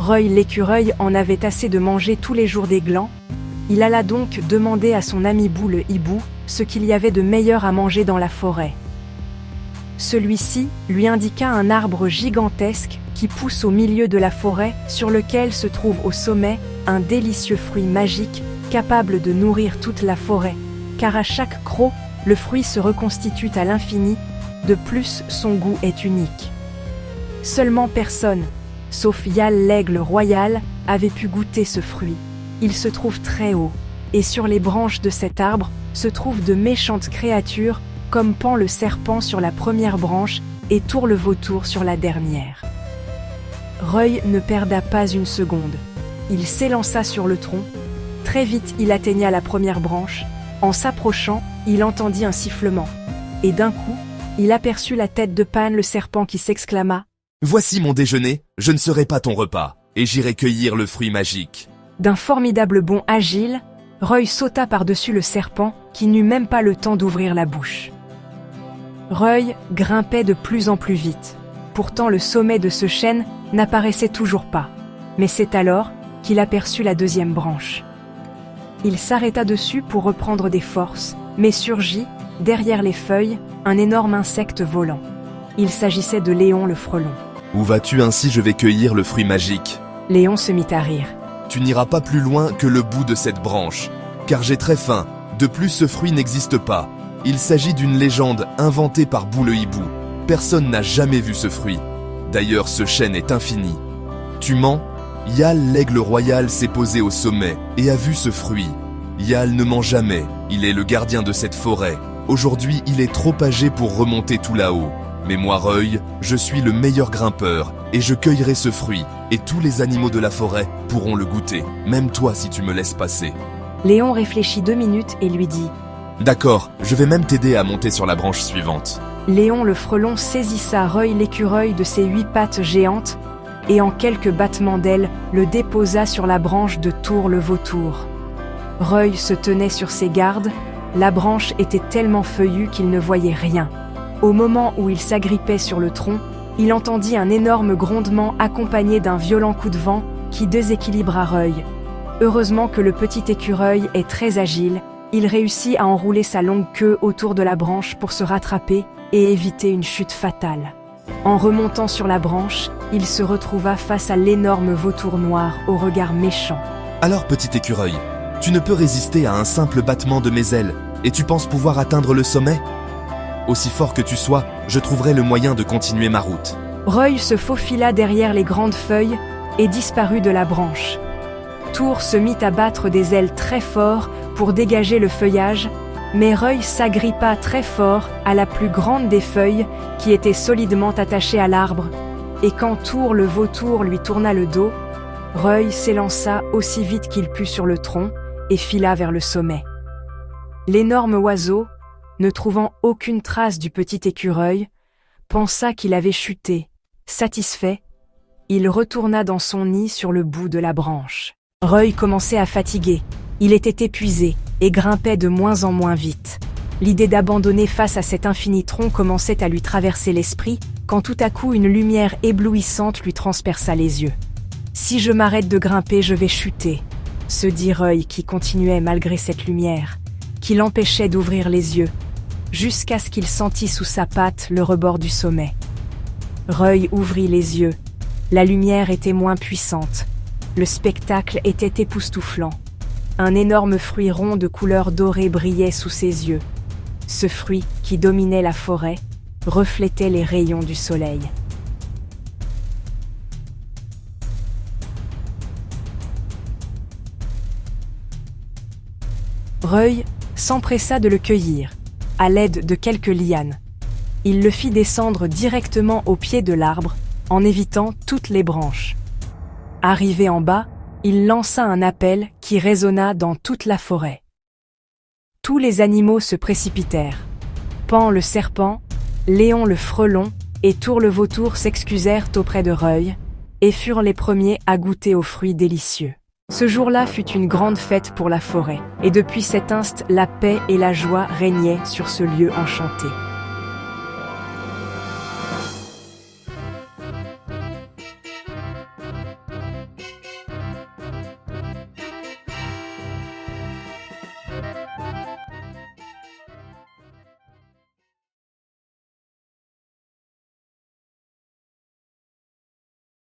Reuil l'écureuil en avait assez de manger tous les jours des glands. Il alla donc demander à son ami Bou le hibou ce qu'il y avait de meilleur à manger dans la forêt. Celui-ci lui indiqua un arbre gigantesque qui pousse au milieu de la forêt, sur lequel se trouve au sommet un délicieux fruit magique capable de nourrir toute la forêt, car à chaque croc, le fruit se reconstitue à l'infini. De plus, son goût est unique. Seulement personne, sauf Yal l'aigle royal, avait pu goûter ce fruit. Il se trouve très haut, et sur les branches de cet arbre se trouvent de méchantes créatures, comme Pan le serpent sur la première branche et Tour le vautour sur la dernière. Reuil ne perda pas une seconde. Il s'élança sur le tronc. Très vite, il atteigna la première branche. En s'approchant, il entendit un sifflement. Et d'un coup, il aperçut la tête de Pan le serpent qui s'exclama : « Voici mon déjeuner, je ne serai pas ton repas, et j'irai cueillir le fruit magique. » D'un formidable bond agile, Reuil sauta par-dessus le serpent qui n'eut même pas le temps d'ouvrir la bouche. Reuil grimpait de plus en plus vite. Pourtant le sommet de ce chêne n'apparaissait toujours pas. Mais c'est alors qu'il aperçut la deuxième branche. Il s'arrêta dessus pour reprendre des forces, mais surgit, derrière les feuilles, un énorme insecte volant. Il s'agissait de Léon le frelon. « Où vas-tu? Ainsi je vais cueillir le fruit magique. » Léon se mit à rire. « Tu n'iras pas plus loin que le bout de cette branche, car j'ai très faim. De plus, ce fruit n'existe pas. Il s'agit d'une légende inventée par Bou le hibou. Personne n'a jamais vu ce fruit. D'ailleurs, ce chêne est infini. Tu mens? Yal l'aigle royal s'est posé au sommet et a vu ce fruit. Yal ne ment jamais, il est le gardien de cette forêt. Aujourd'hui, il est trop âgé pour remonter tout là-haut. Mais moi, Reuil, je suis le meilleur grimpeur et je cueillerai ce fruit. Et tous les animaux de la forêt pourront le goûter, même toi si tu me laisses passer. » Léon réfléchit 2 minutes et lui dit : « D'accord, je vais même t'aider à monter sur la branche suivante. » Léon le frelon saisissa Reuil l'écureuil de ses 8 pattes géantes et en quelques battements d'ailes le déposa sur la branche de Tour le vautour. Reuil se tenait sur ses gardes, la branche était tellement feuillue qu'il ne voyait rien. Au moment où il s'agrippait sur le tronc, il entendit un énorme grondement accompagné d'un violent coup de vent qui déséquilibra Reuil. Heureusement que le petit écureuil est très agile, il réussit à enrouler sa longue queue autour de la branche pour se rattraper et éviter une chute fatale. En remontant sur la branche, il se retrouva face à l'énorme vautour noir au regard méchant. « Alors, petit écureuil, tu ne peux résister à un simple battement de mes ailes et tu penses pouvoir atteindre le sommet ? Aussi fort que tu sois, je trouverai le moyen de continuer ma route. » Reuil se faufila derrière les grandes feuilles et disparut de la branche. Tour se mit à battre des ailes très fort pour dégager le feuillage, mais Reuil s'agrippa très fort à la plus grande des feuilles qui était solidement attachée à l'arbre, et quand Tour le vautour lui tourna le dos, Reuil s'élança aussi vite qu'il put sur le tronc et fila vers le sommet. L'énorme oiseau, ne trouvant aucune trace du petit écureuil, pensa qu'il avait chuté. Satisfait, il retourna dans son nid sur le bout de la branche. Reuil commençait à fatiguer, il était épuisé et grimpait de moins en moins vite. L'idée d'abandonner face à cet infini tronc commençait à lui traverser l'esprit, quand tout à coup une lumière éblouissante lui transperça les yeux. « Si je m'arrête de grimper, je vais chuter », se dit Reuil qui continuait malgré cette lumière, qui l'empêchait d'ouvrir les yeux, jusqu'à ce qu'il sentît sous sa patte le rebord du sommet. Reuil ouvrit les yeux. La lumière était moins puissante. Le spectacle était époustouflant. Un énorme fruit rond de couleur dorée brillait sous ses yeux. Ce fruit, qui dominait la forêt, reflétait les rayons du soleil. Reuil s'empressa de le cueillir, à l'aide de quelques lianes. Il le fit descendre directement au pied de l'arbre, en évitant toutes les branches. Arrivé en bas, il lança un appel qui résonna dans toute la forêt. Tous les animaux se précipitèrent. Pan le serpent, Léon le frelon et Tour le vautour s'excusèrent auprès de Reuil et furent les premiers à goûter aux fruits délicieux. Ce jour-là fut une grande fête pour la forêt, et depuis cet instant, la paix et la joie régnaient sur ce lieu enchanté.